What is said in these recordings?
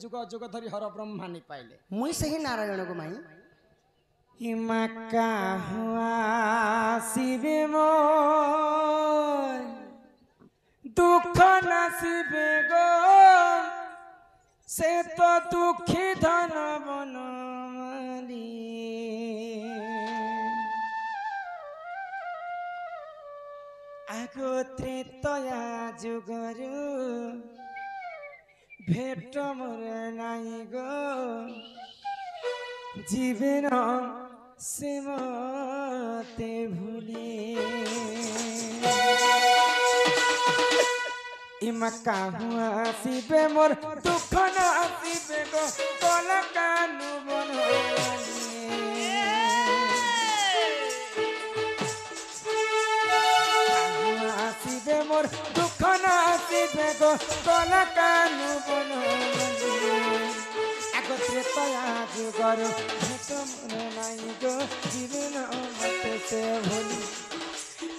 जुग जुग धरी हर ब्रह्मा नहीं पाइले मुई से ही नारायण को माई हिमा हुआ शिवे मो दुख नसीबे गो से तो दुखी धन बन आगो त्रेतया जुगरु भेट मोर नाई गो जीवन से मते भूले इमका हुआ शिवे मोर दुख न शिवे गो कला कानु बनो शिवे मोर दुख न शिवे गो कला कानु बनो आगो त्रेतया जुगर भेट मोर नाई गो जीवन मते से भूली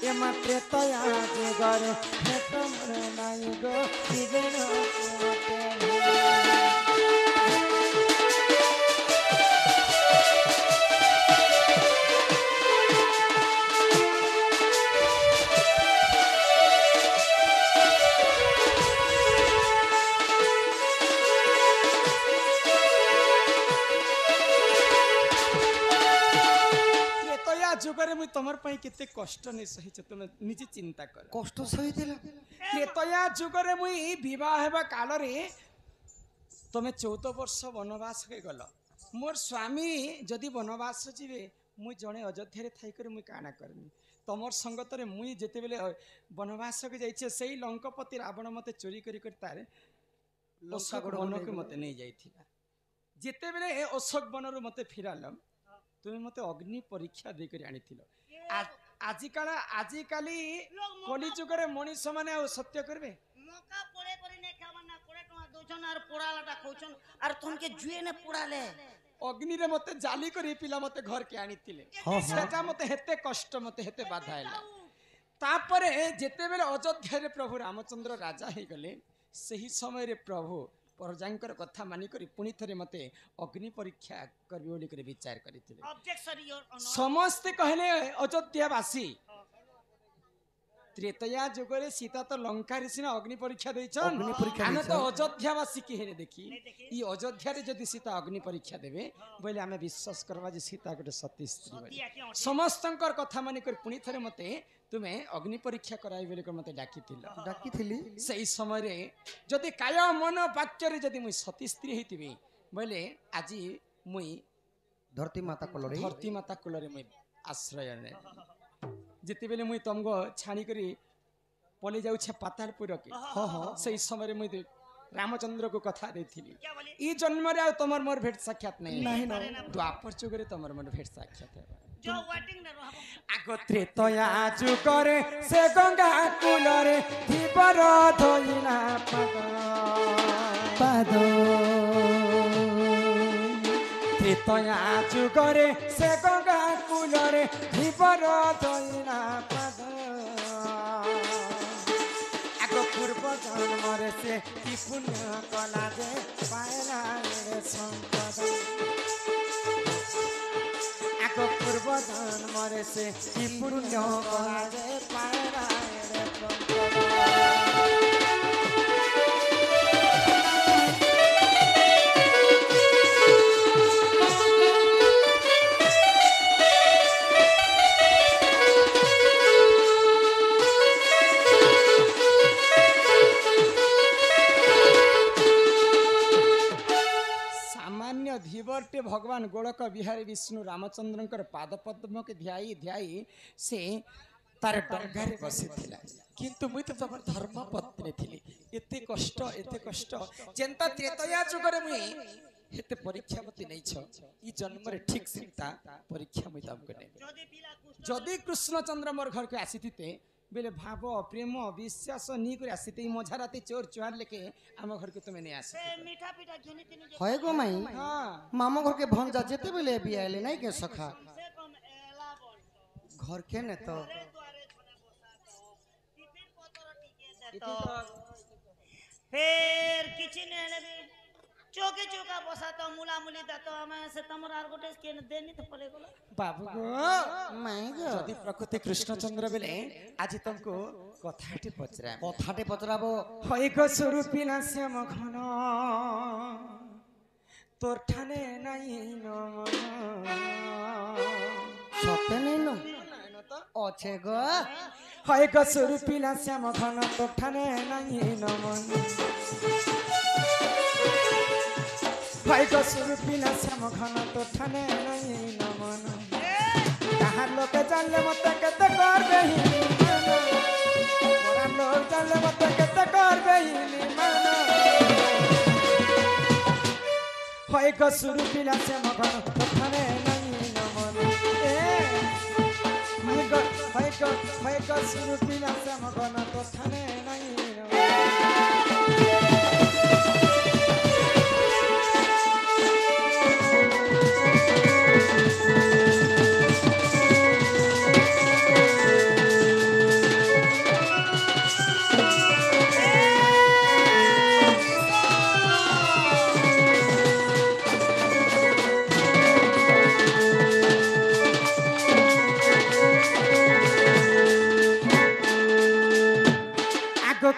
ये मात्रे तया जुगर भेट मोर नाई गो जीवन मते जुगरे मुई तमर पई केते कष्ट नै सही छ तुम निजे चिंता कर कष्ट सही दिला त्रेतया जुगरे मुई विवाह हेबा काल रे तमे 14 वर्ष वनवास के गल मोर स्वामी जदि वनवास जीवे मुई जणे अयोध्या रे थाई करे मुई काना करनी तमर संगत रे मुई जेते बेले वनवास के जाइछे सेही लंकापति रावण मते चोरी करी कर तारे अशोक वन के मते नै जाइथिला जेते बेले अशोक वन रो मते फिरालम तुम मते अग्नि परीक्षा दे कर आनी आजिकाली कली जुगरे मनीष माने सत्य करबे मौका पड़े पड़े ने खावन ना 20 टका दोछन और पोड़ालाटा खोछन और तुमके जुए ने पोड़ाले अग्नि रे मते जाली करी पिला मते घर के आनी थिले सेटा मते हेते कष्ट मते हेते बाधा हैला तापरे जेते बेले अयोध्या रे प्रभु रामचंद्र राजा हे गले सही समय रे प्रभु प्रजांकर कथा मानी करी पुनी थरे मते अग्नि परीक्षा करबी बोली करे विचार करिथिले ऑब्जेक्शन योर समस्त कहले अयोध्यावासी त्रेतया जुगरे सीता तो लंका रे सिना अग्नि परीक्षा दैछन आमे तो अयोध्यावासी की हेरे देखी ई अयोध्या रे जदी सीता अग्नि परीक्षा देबे बोले आमे विश्वास करबा जे सीता गोटे सती स्त्री बोली समस्तंकर कथा मानी कर पुनी थरे मते तुमे अग्नि परीक्षा कराई बोली कर मते डाकिथिली सही समय रे जदी काय मन वाक्य रे जदी मुई सती स्त्री हेतिबे बोले आजी मुई धरती माता कोलरे मुई आश्रय ने जिते बेले मुई तुमको छाणी करी पले जाऊ पातालपुर के सही समय रे मुई रामचंद्र को कथा देथिली ई जन्म रे तमर मोर भेट साक्षात नहीं द्वापर जुग रे तमर मोर भेट साक्षात है जो वेटिंग न रहबो आगो त्रेतया जुगरे से गंगा कुलरे धीपर धोइना पाद त्रेतया जुगरे से गंगा कुलरे धीपर धोइना पाद आगो पूर्व जन्म रे से की पुण्य कला जे पायला रे संपद आगो पूर्व जन्म रे से की पुण्य कला जे पायला रे संपद धीवरटे भगवान गोलक बिहारी विष्णु रामचंद्र पाद पद्म के ध्याई ध्याई से तार डंगा रे बसी थिला किंतु मुई तो तमर धर्म पत्नी थिली एते कष्ट जेंता त्रेतया जुगरे मुई हेते परीक्षा मते नै छ ई जन्म रे ठीक सीता परीक्षा मुई तम कने जदी कृष्णचंद्र मोर घर के आसीथिते बेले भाव प्रेम विश्वास नी कर आसीते मझा राते चोर चुहार लेके आम घर के तुम नहीं आसी मीठा पीठा घिनी तिनी होय गो माई मामा घर के भंजा जेते बेले भी आले नहीं के सखा से कम एला बोल घर के ने तो द्वारे छोने बसा तो टिफिन पतर टिके दे तो फिर किछि ने लेबे चौके चौका बसा तो मुला मुली दा तो हमें से तमर आर गोटे के देनी तो पड़े गोला बाबू गो ମାଇଗୋ ଯଦି ପ୍ରକୃତି କୃଷ୍ଣଚନ୍ଦ୍ର ବେଲେ ଆଜି ତମକୁ କଥାଟି ପଚରା କଥାଟେ ପଚରାବ ହଇକ ସ୍ୱରୂପୀ ନା ଶ୍ୟାମ ଘନ তোর ঠানে নাই ସତେ ନେଇନ ଅଛେ ଗ হইক স্বরূপী না শ্যাম ঘন তোর ঠানে নাই নমন হইক স্বরূপী না শ্যাম ঘন তোর ঠানে নাই নমন তাহার লোকে জানলে মতে কেতে করবে মোরা লোক জানলে মতে কেতে করবে হইক স্বরূপী না শ্যাম ঘন তোর ঠানে নাই নমন হইক স্বরূপী না শ্যাম ঘন তোর ঠানে নাই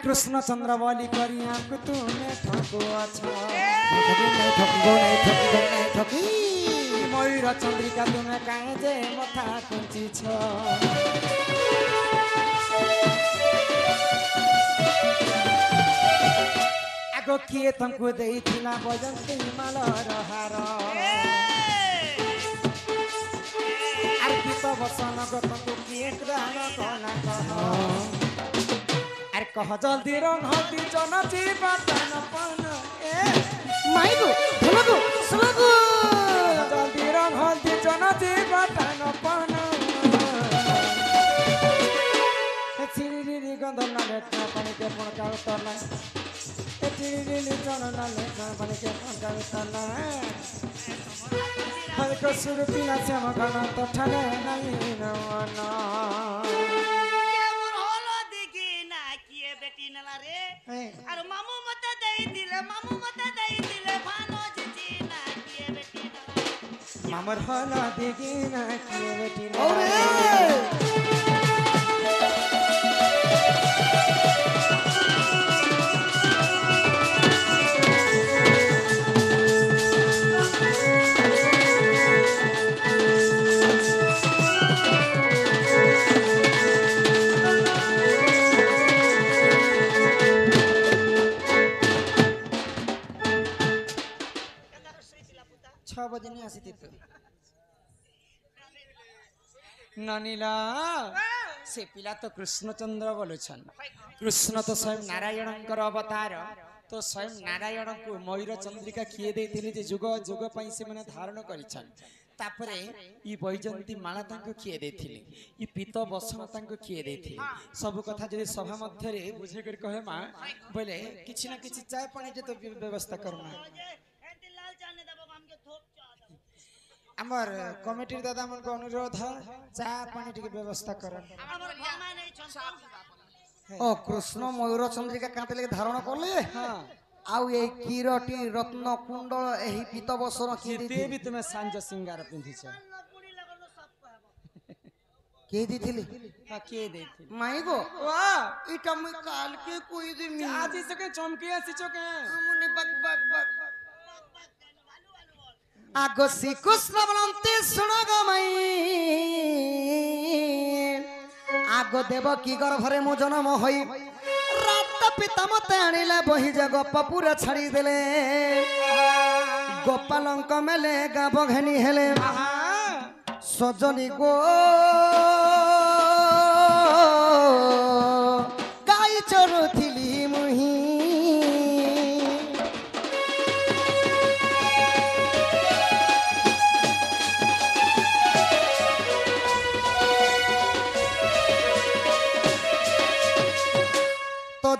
कृष्ण चंद्र बोली करी आपको तुमने ठाको अच्छा मयूर चंद्रिका तुम्हें काहे जे मथा कुंची छ आगो किए तुमको देइथिला बजंती मालर हार अर्पित वसन गतको किए ग्रहण कला कह अरे कह जल्दी रंग हल्दी जनती बटन पन ए ମାଇଗୋ ଧନଗୋ ସୁନଗୋ जल्दी रंग हल्दी जनती बटन पन चिरिरी गंध नाले पानी के पण का उतरना ए चिरिरी जन नाले पानी के पण का उतरना हल्को सुरपी ना श्याम घन तो ठने नहीं नवना আর মামু মতে দেই দিলে ভানো জিজি না কিয়ে বেটি নালা मामर हला देगी ना किए बेटी ना बजे नहीं आसी थी तो ननीला से पिला तो कृष्णचंद्र बोलुछन कृष्ण तो स्वयं नारायणंकर अवतार तो स्वयं नारायण को मयूर चंद्रिका किए देथिले जे जुग जुग पई से माने धारण करिछन तापरे ई बैजंती माला तांको किए देथिले ई पीत बसन तांको किए देथिले सब कथा जदि सभा मध्य रे बुझे कर कहे मां बोले किछि ना किछि चाय पानी जे तो व्यवस्था करमा एंटी लाल चाने दबो हमके थोप चा हमर कमिटी दादा मन को अनुरोध है चा पानी टिके व्यवस्था करन हमर भमा नहीं छन ओ कृष्ण मयूर चंद्रिका कांते लगे धारण करले हां आउ ए किरटी रत्न कुंडल एही पीत बसन की ते भी तुम्हें सांज सिंगार पिंधी छ पुड़ी लगलो सब कहबो के दिथिली हां के देथि माइगो वाह इटा मु काल के कोई दे मी आज इसके चमकी आसी चके मुनि बक बक बक आगो श्री कृष्ण बोलते सुनो गो मई आगो देव की गर्भरे मु जन्म होई रात पिता मते आनिले बही जे गप पूरा छाड़ी देले गोपालंक मेले गाब घेनी हेले सजनी गो गाई चरुथिली मुही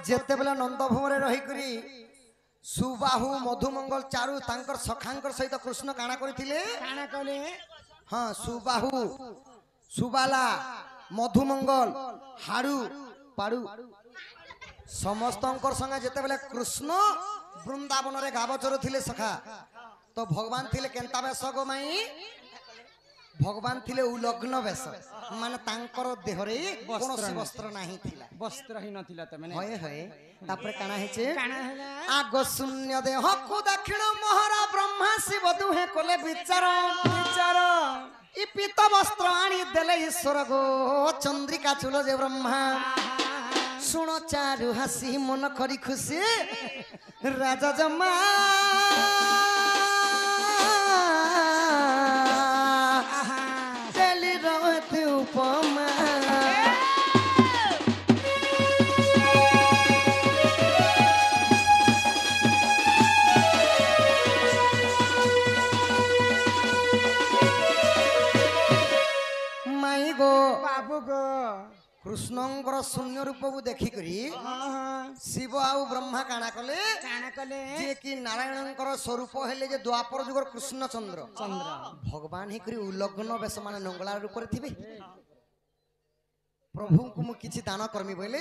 जेते बेला नंद भूमरे रही करी सुबाहु मधुमंगल चारु तांकर सखांकर सहित कृष्ण काना करथिले काना कले हां सुबाहु सुबाला मधुमंगल हाड़ू पाड़ू ସମସ୍ତଙ୍କର ସଂगे ଯେତେବେଳେ କୃଷ୍ଣ ବୃନ୍ଦାବନରେ ଗାବ ଚରୁଥିଲେ ସଖା ତ ଭଗବାନ ଥିଲେ କେନ୍ତା ବେଶ ଗୋ ମାଇ ଭଗବାନ ଥିଲେ ଉଲଗ୍ନ ବେଶ ମାନେ ତାଙ୍କର ଦେହରେ କୌଣସି ବସ୍ତ୍ର ନାହିଁ ଥିଲା ବସ୍ତ୍ର ହିଁ ନଥିଲା ତମେ ହଏ ହଏ ତାପରେ କାଣା ହେଇଛି କାଣା ହେଲା ଆଗ ଶୂନ୍ୟ ଦେହକୁ ଦକ୍ଷିଣ ମହରା ବ୍ରହ୍ମା ଶିବ ଦୁହେଁ କଲେ ବିଚାର ବିଚାର ଇ ପୀତ ବସ୍ତ୍ର ଆଣି ଦେଲେ ଈଶ୍ୱର ଗୋ ଚନ୍ଦ୍ରିକା ଚୁଲ ଯେ ବ୍ରହ୍ମା ଶୁଣ ଚାରୁ ହାସି ମନ କରି ଖୁସି ରାଜା ଜମା ଚାଲି ରହତି ଉପମା ମାଇ ଗो ବାବୁ ଗो କୃଷ୍ଣଙ୍କର ଶୂନ୍ୟ ରୂପକୁ ଦେଖିକରି ଶିବ ଆଉ ବ୍ରହ୍ମା କାଣା କଲେ କାଣା କଲେ ଯିଏ କି ନାରାୟଣଙ୍କର ସ୍ୱରୂପ ହେଲେ ଯେ ଦ୍ୱାପର ଯୁଗର କୃଷ୍ଣ ଚନ୍ଦ୍ର ଚନ୍ଦ୍ର ଭଗବାନ ହେଇକରି ଉଲଗ୍ନ ବେଶ ମାନେ ନଙ୍ଗଳା ରୂପରେ ଥିବେ ପ୍ରଭୁଙ୍କୁ ମୁଁ କିଛି ଦାନ କର୍ମି ବୋଇଲେ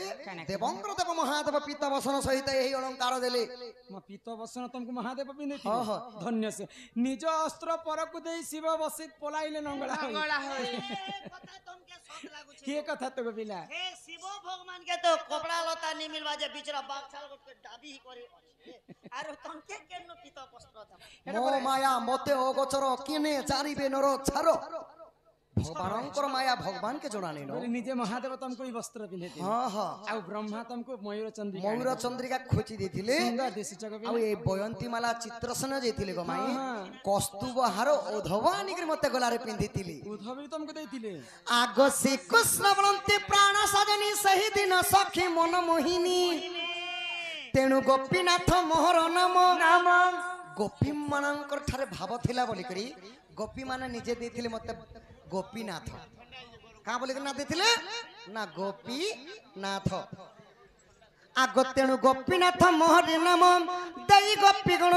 ଦେବଙ୍କର ଦେବ ମହାଦେବ ପିତ ବସନ ସହିତ ଏହି ଅଳଙ୍କାର ଦେଲେ ମୋ ପିତ ବସନ ତମକୁ ମହାଦେବ ହଁ, ପିନ୍ଧେଇଥିଲେ ହଁ। ଧନ୍ୟ ସେ ନିଜ ଅସ୍ତ୍ର ପରକୁ ଦେଇ ଶିବ ବସି ପଳାଇଲେ ନଙ୍ଗଳା ହୋଇ। কথা তোমকে শখ লাগুছে କିଏ କଥା ତ ପିଲା হে শিব ভগবান কে তো কপড়া লতা নি মিলবা যে বিচরা বাগছাল করতে দাবি করে আছে আর তোমকে কেন পিত বস্ত্র দাও ମୋ ମାୟା ମତେ ଅଗୋଚର କିନେ ଚାରିବେ ନର ଛାର ଭଗବାନଙ୍କର ମାୟା ଭଗବାନ କେ ଜଣା ନେଇ बोले निजे महादेव तुमको ही वस्त्र पिन्धेते ହଁ ହଁ ଆଉ ବ୍ରହ୍ମା तुमको ମୟୂର ଚନ୍ଦ୍ରିକା ମୟୂର ଚନ୍ଦ୍ରିକା ଖୋଜି ଦେଇଥିଲେ ସୁନ୍ଦର ଦିଶୁଚ କବି ଆଉ ଏ ବୟନ୍ତୀମାଲା ଚିତ୍ରସେନ ଯାଇଥିଲେ ଗମାଇ ହଁ। କସ୍ତୁବ ହାର ଓଧବ ଆଣିକରି ମତେ ଗଲାରେ ପିନ୍ଧିଥିଲି ଉଦ୍ଧବ ବି तुमको ଦେଇଥିଲେ ଆଗ ଶ୍ରୀକୃଷ୍ଣ ବଳନ୍ତି ପ୍ରାଣ ସଜନୀ ସେହି ଦିନ ସଖୀ ମନ ମୋହିନୀ ତେଣୁ ଗୋପୀନାଥ ମୋହର ନାମ ନାମ ଗୋପୀ ମାନଙ୍କର ଠାରେ ଭାବ ଥିଲା ବୋଲିକରି ଗୋପୀ ମାନେ ନିଜେ ଦେଇଥିଲେ ମତେ ଗୋପୀନାଥ କାଁ ବୋଲିକରି ନା ଦେଇଥିଲେ ନା ଗୋପୀନାଥ ଆଗ ତେଣୁ ଗୋପୀନାଥ ମୋହରି ନାମ ଦେଇ ଗୋପୀ ଗଣ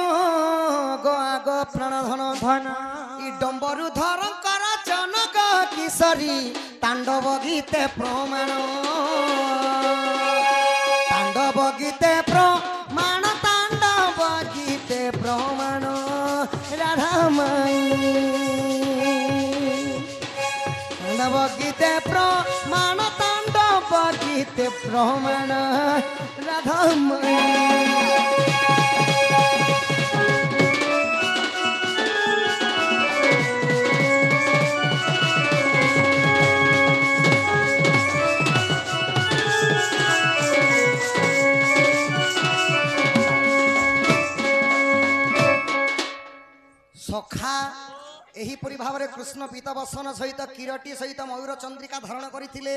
ଗো ଆଗ ପ୍ରାଣ ଧନ ଧନ ଇ ଡମ୍ବରୁ ଧରଙ୍କର ଜନକ କିଶୋରୀ ତାଣ୍ଡବ ଗୀତେ ପ୍ରମାଣ ତାଣ୍ଡବ ଗୀତେ ପ୍ରମାଣ ତାଣ୍ଡବ ଗୀତେ ପ୍ରମାଣ ରାଧାମାଇ ତାଣ୍ଡବ ଗୀତେ ପ୍ରମାଣ ତାଣ୍ଡବ ଗୀତେ ପ୍ରମାଣ ରାଧାମାଇ ସଖା ଏହିପରି ଭାବରେ କୃଷ୍ଣ ପୀତବସନ ସହିତ କିରଟି ସହିତ ମୟୂର ଚନ୍ଦ୍ରିକା ଧାରଣ କରିଥିଲେ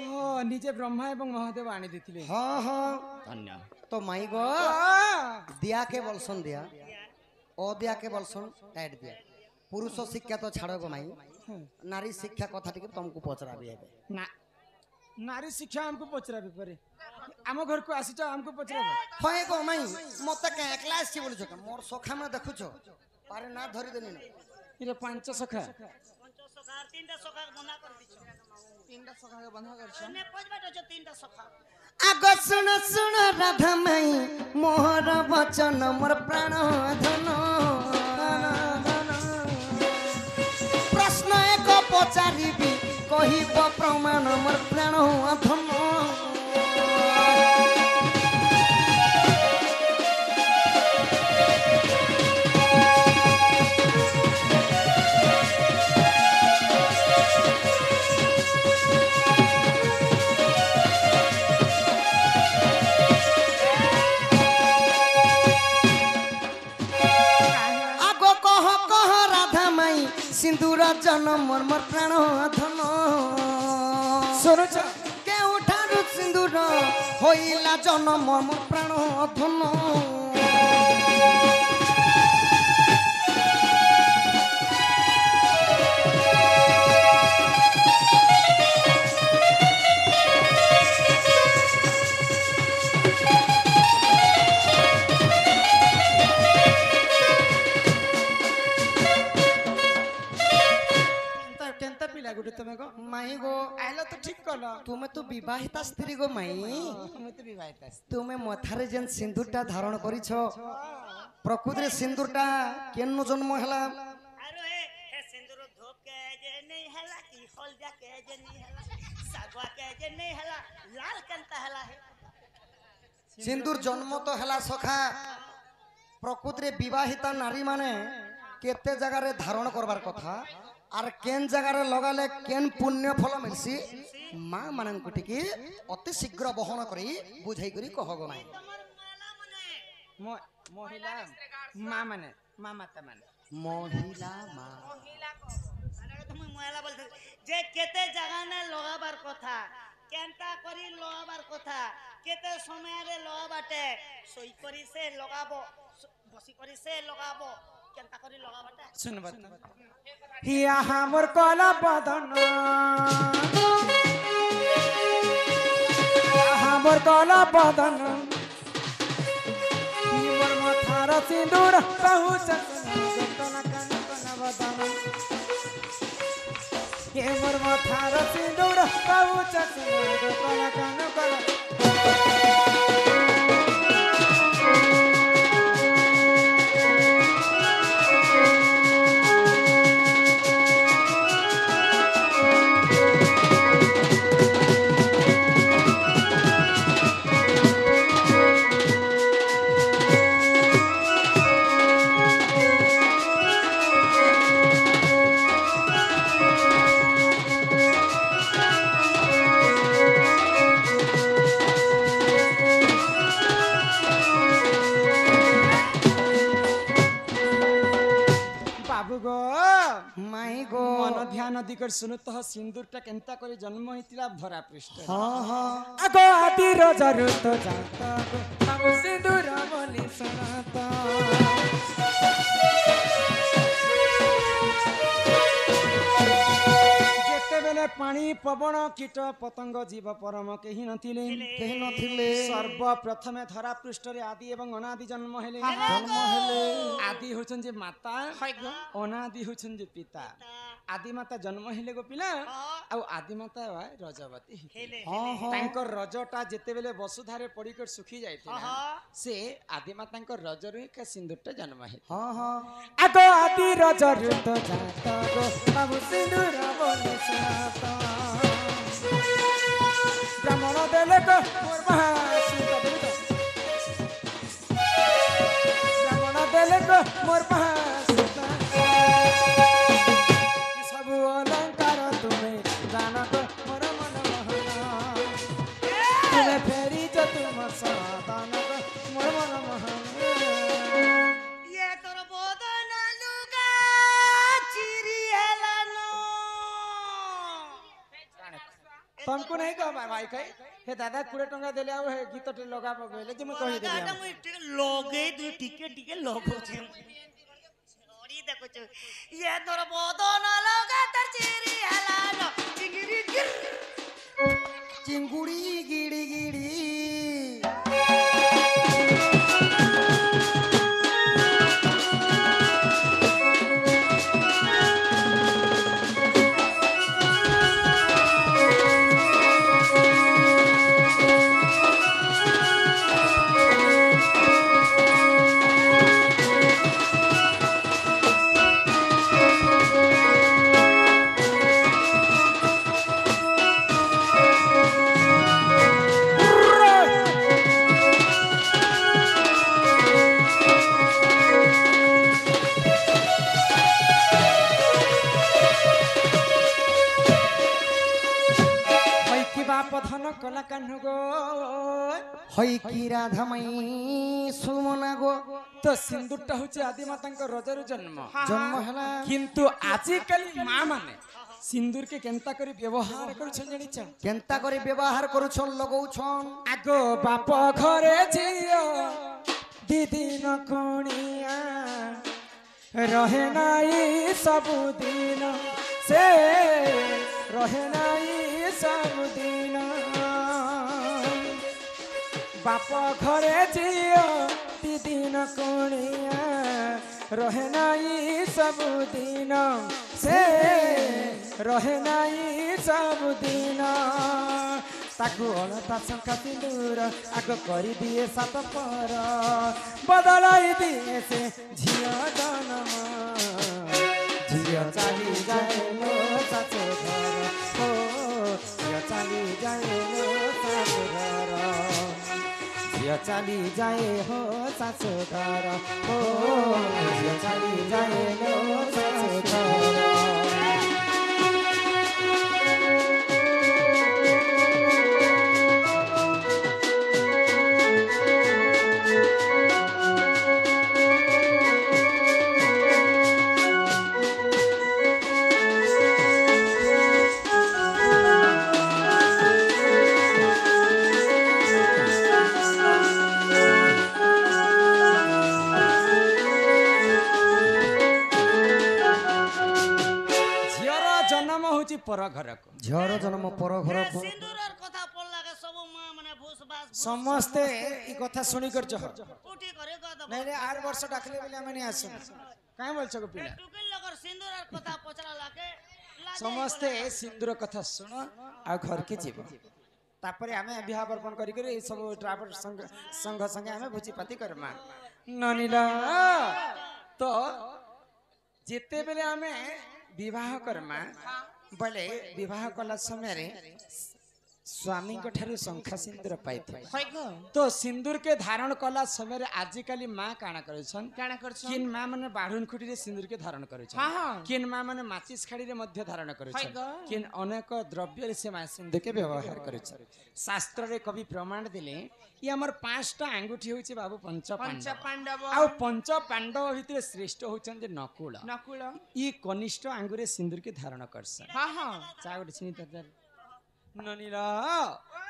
ଓ ନିଜେ ବ୍ରହ୍ମା ଏବଂ ମହାଦେବ ଆଣି ଦେଇଥିଲେ ହଁ ହଁ ଧନ୍ୟ ତ ମାଇ ଗो ଦିଆ কে বলছন দিয়া অদিয়া কে বলছন টাইট দিয়া পুরুষ শিক্ষা তো ছাড় গো মাই নারী শিক্ষা কথা টিকে তোমাকে পচরাবি হবে ନା ନାରୀ ଶିକ୍ଷା ଆମକୁ ପଚରାବି ପରେ ଆମ ଘରକୁ ଆସିଛ ଆମକୁ ପଚରାବ হয় গো মাই মতে কে একলা আসছি বলছো মোর সখা মানে দেখুছ পারে না ধরি দেনি না ଏରେ ପାଞ୍ଚ ସଖା পঞ্চ সখা আর তিনটা সখা বন্ধা করে দিছ ତିନିଟା ସଖାকে ବନ୍ଧା କରିଛ নে পজবাট হচ্ছে তিনটা সখা আগ শুন শুন রাধা মাই মোহর বচন মোর প্রাণ ধন প্রশ্ন এক পচারিবি কহিব প্রমাণ মোর প্রাণ ধন আগ কহ কহ রাধা মাই সিন্দুর জন মোর মোর প্রাণ ধন ଶୁଣୁଛ কেউঠারু সিন্দুর হইলা জন মোর মোর প্রাণ ধন केनता पिला गुटे तमे गो माई गो आइलो तो ठीक कलो तुमे तो विवाहिता स्त्री गो माई मैं तो विवाहित आছি तुमे मथारे जेन सिंदूरटा धारण करिछ प्रकृति सिंदूरटा केन्नु जन्म हला आरो हे सिंदूर धोप के जे नहीं हला की हल्दा के जे नहीं हला सागवा के जे नहीं हला लाल कंता हला है सिंदूर जन्म तो हला सखा प्रकृति विवाहिता नारी माने केते जगह रे धारण करबार कथा आर केन जगह रे लगाले केन पुण्य फल मिलसी मां मानन टिकी अति शीघ्र बहन करी बुझाई करी कहगो माई तमर माला मने महिला मां माने मां माता माने महिला मां আরে তুমি ময়লা বলতে যে কেতে জায়গা না লগাবার কথা কেনটা করি লগাবার কথা কেতে সময়ে লগাবাটে সই করি সে লগাবো বসি করি সে লগাবো কেনটা করি লগাবাটে सुन बात हिया हमर कला बदन हमर कला बदन हमर माथार सिंदूर पहुँच तना कन कन बदन हमर माथार सिंदूर पहुँच तना कन कन बाबू गो माई गो मन ध्यान दिकर सुनुत सिंदूरटा केनता करी जन्म होइतिला धरा पृष्ठ हाँ हाँ आगो आदि जरूरत जाता हम सिंदूर बोली सुनाता जेते बेले पानी पवन कीट पतंग जीव परम केही नथिले केही नथिले सर्व प्रथमे धरा पृष्ठ रे आदि एवं अनादि जन्म हेले जन्म हेले आदि होछन जे माता अनादि होछन जे पिता आदि माता जन्म हेले गो पिला आ आदि माता रजवती हेले हाँ हाँ तांकर रजटा जेते बेले वसुधारे पड़ीकर सुखी जाइथिला से आदि मातांकर रजरु का सिंदूरटा जन्म हे हाँ हाँ आगो आदि रजरु तो जाता गो बाबू सिंदूर बोले सुनाता ब्राह्मण देले को मोर महासीता ब्राह्मण देले को मोर महासीता सब अलंकार तुम्हें जाना को मोर मन मोहना तुम्हें फेरी जो तुम सादान को मोर मन मोहना ये तोर बदन लुगा चिरी हेलानो तुमको नहीं कह भाई कही हे दादा 20 टंका देले आउ हे गीतटे लगा पबेले जे मैं कहि देली गाटा मुई टिके लगे दुई टिके टिके लगो छे ओरी देखो छ ये तोर बदन लगा तर चिरी हेलानो चिंगरी गिर चिंगुड़ी गिड़ी गिड़ी धन कला कान्ह गो हई की राधा मई सुमना गो तो सिंदूरटा होचे आदि मातांक रजरु जन्म जन्म हला किंतु आजि काली मां माने सिंदूर के केनता करी व्यवहार करछन जानिछ केनता करी व्यवहार करूछन लगौछन आगो बाप घरे जियो दीदी न कोणिया रहे नाई सब दिन से रहे नाई सब दिन बाप घरे जियो दीदी न कोणिया रहे नाई सब दिन से ରହେ ନାହିଁ ସବୁଦିନ ତାକୁ ଅଳତା ଶଙ୍ଖା ସିନ୍ଦୁର ଆଗ କରିଦିଏ ସାତ ପର ବଦଳାଇ ଦିଏ ସେ ଝିଅ ଜନମ ଝିଅ ଚାଲି ଯାଏ ମୋ ଶାଶୁ ଘର ଓ ଝିଅ ଚାଲି ଯାଏ ମୋ ଶାଶୁ ଘର ଝିଅ ଚାଲି ଯାଏ ହୋ ଶାଶୁ ଘର ଓ ଝିଅ ଚାଲି ଯାଏ ମୋ ଶାଶୁ ଘର पर घर को ଝିଅର ଜନ୍ମ ପର ଘରକୁ सिंदूरर कथा पड़ला के सब मां माने भूस बास समस्ते ई कथा सुनी कर जह उठी करे कद नहीं नहीं 8 वर्ष डाकले बेले हमें आसु काहे बोल छको पिला टुकिल लगर सिंदूरर कथा पचरा लाके समस्ते सिंदूर कथा सुन आ घर के जीव तापरे हमें विवाह अर्पण करी करी ए सब ट्रावल संघ संघ संगे हमें भुची पाती करमा ननीला तो जेते बेले हमें विवाह करमा बोले विवाह कला समय रे स्वामी को ठारू शंखा सिंदूर पाइथे तो सिंदूर के धारण कला समय रे आजिकाली माँ काना करछन किन माँ माने बाढ़ुन खुटी रे सिंदूर के धारण करछन किन माँ माने माचिस खाड़ी रे मध्य धारण करछन किन अनेक द्रव्य रे से माँ सिंदूर के व्यवहार करछन शास्त्र रे कवि प्रमाण दिले ये हमर 5टा अंगूठी होछि बाबू पंच पांडव आ पंच पांडव भितर श्रेष्ठ होछन जे नकुल ई कनिष्ठ अंगुरे सिंदूर के धारण करछन चागोट छिनी त ननीला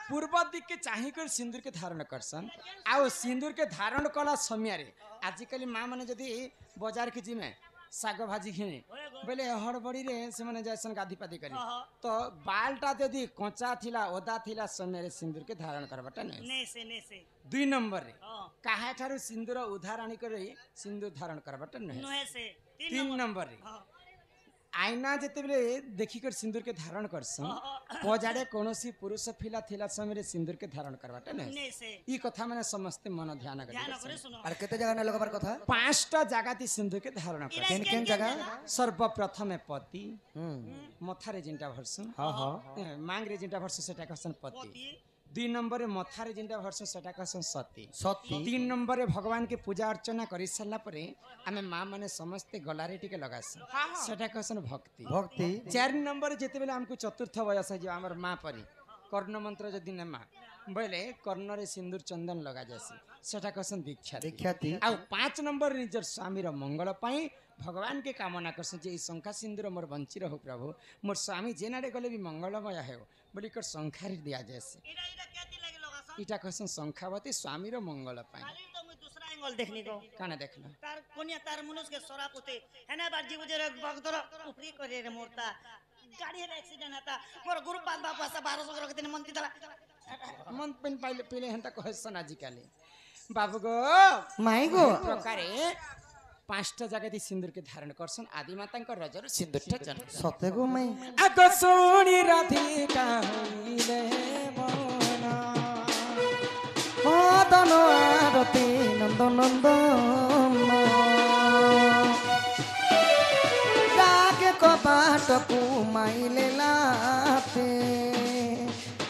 पूर्व दिक के चाही कर सिंदूर के धारण करसन आ सिंदूर के धारण कला समय रे आजिकली माँ माने जदी बाजार के जिमे साग भाजी घिने बोले हड़बड़ी रे से माने जैसन गाधी पादी करी तो बालटा जदी कच्चा थिला ओदा थिला समय रे सिंदूर के धारण करबाटा नै से 2 नंबर रे काहे थारु सिंदूर उधार आनी करे सिंदूर धारण करबाटा नै से 3 नंबर रे आईना जेते बेले देखी कर सिंदूर के धारण करसन पजाड़े कोनोसी पुरुष फिला थिला समय रे सिंदूर के धारण करबाटा नै ई कथा माने समस्त मन ध्यान करे और केते जगह न लगबार कथा 5टा जगह ती सिंदूर के धारण कर केन केन जगह सर्वप्रथम पति मथारे जिंटा भरसन मांग रे जिंटा भरसन सेटा कहसन पति 2 नंबर मथारे जिंटा भरसन सेटा कहसन सती 3 नंबर भगवान के पूजा अर्चना करि सल्ला परे आमे मां माने समस्त गलारे टिके लगासन सेटा कहसन भक्ति 4 नंबर जेते बेले हमको चतुर्थ वयस जे हमर मां परी कर्ण मंत्र जदी ने मां बोले कर्ण रे सिंदूर चंदन लगा जासी सेटा कहसन दीक्षाती आ 5 नंबर निजर स्वामी रो मंगल पाई भगवान के कामना करसन जे ई शंखा सिंदूर मोर बंची रहो प्रभु मोर स्वामी जेनाडे गले भी मंगलमय हेओ बोली कर शंखारी दिया जैसे इटा कहसन शंखावती स्वामी रो मंगल पाई तो मैं दूसरा एंगल देखनी को काना देखला तार कोनिया तार मनुष्य के सरापुते हेना बाजी बुजर बगदर उपरी करे रे मोरता गाड़ी रे एक्सीडेंट हता मोर गुरु पाद बापा से 1200 रखते ने मंती तला मन पेन पाइले पहिले हंता कहसन आजिकाली बाबू गो माई गो प्रकारे 5टा जगह दी सिंदूर के धारण करसन आदि माता का रजर सिंदूर टा जन सते गो माई आग सोनी राधिका होइले मना मदन आरती नंद नंदन जाके कपाट को माइले लाते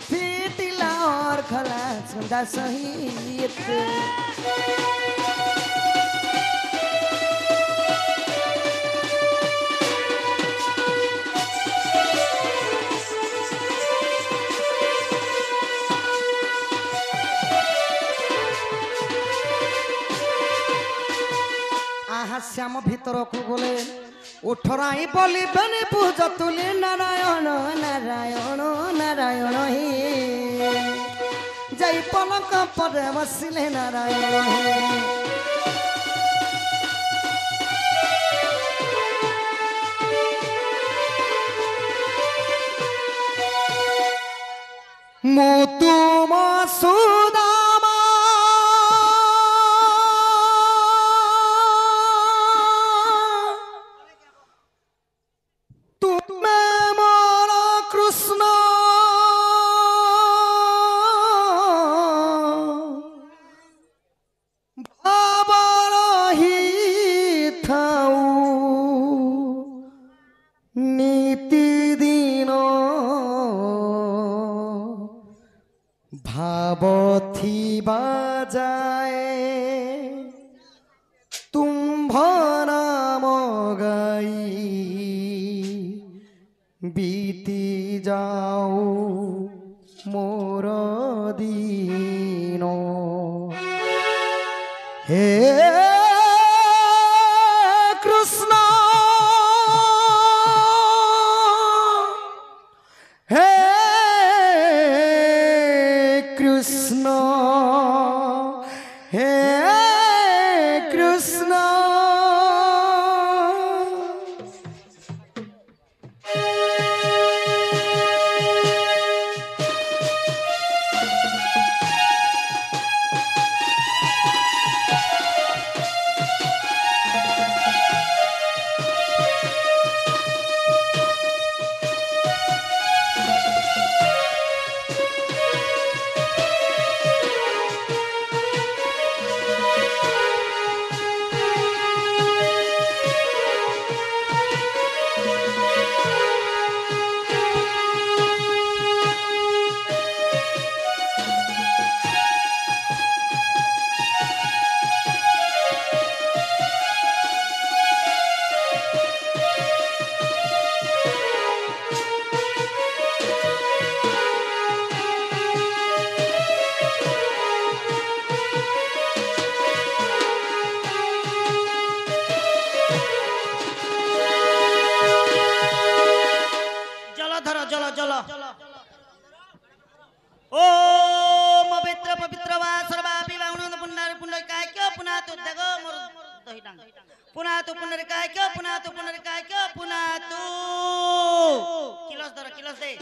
फिटिला और खला सुंदा सहित श्याम भीतर को बोले उठराई बोली बने पूज तुले नारायण नारायण नारायण ही जय पलक पर बसिले नारायण मुतुम सुदामा तुम्हें ନିତିଦିନ ଭାବଥିବା ଯାଏ ତୁମ୍ଭ ନାମ ଗାଇ बीती जाओ मोर दीनो हे कृष्ण हे कृष्ण हे कृष्ण ओम पवित्र पवित्र वा सर्वापि वाउन पुनर पुनर काय क्यों पुना तो दगो मोर दही डांग पुना तो पुनर काय क्यों पुना तो पुनर काय क्यों पुना तो किलस दे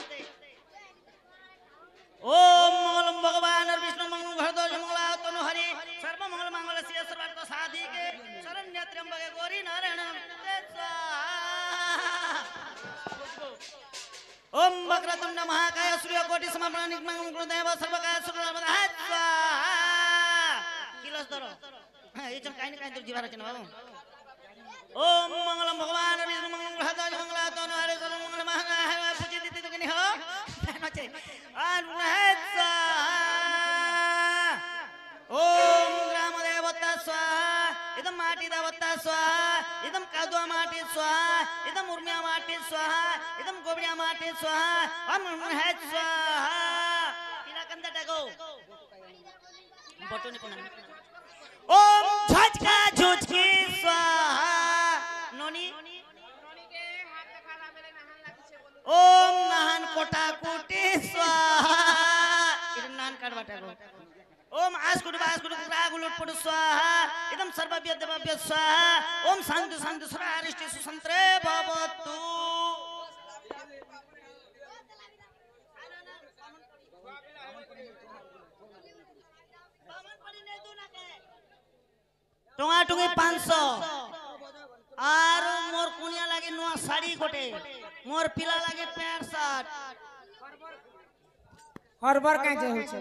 ओम मंगलम भगवान विष्णु मंगल भरद्वाज मंगला तनु हरि सर्व मंगल मंगल श्री सर्वार्थ साधिके शरण्य त्र्यंबके गौरी नारायण नमस्ते स्वाहा ओम वक्रतुंड महाकाय सूर्यकोटि समप्रभ निर्मलं गुरुदेव सर्वकाय सर्वदा स्वाहा किलस दरो এই যে কাহিনী কাহিনী জীবার আছে না বাবু ओम मंगलम भगवान विष्णु मंगल भरद्वाज मंगला तनु हरि सर्व मंगल महाकाय पूजित दिति तो किनी हो नचे अनहत स्वाहा ओम ग्राम देवता स्वाहा इदम माटी देवता स्वाहा इदम कादुआ माटी स्वाहा इदम उर्मिया माटी स्वाहा इदम गोबरिया माटी स्वाहा अनहत स्वाहा पिला कंदा टाको बटोनी कोना ओम झटका झुचकी स्वाहा नोनी ओम नाहन कोटा कोटी स्वाहा इदम नान काडवाटा गो ओम आस्कुड रागुलुट पडु स्वाहा इदम सर्वव्य देवव्य स्वाहा ओम शांति शांति सरारिष्टि सुसंत्रे भवतु टोंगा टुंगी 500 आर मोर कुनिया लागे नुआ साड़ी गोटे मोर पिला लागे पैंट शर्ट हरबर काहे जे होय छै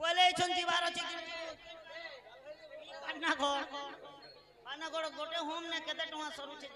बोले छन जीवार अछि पाना घर गोटे होम ने केते टोंगा सरू छै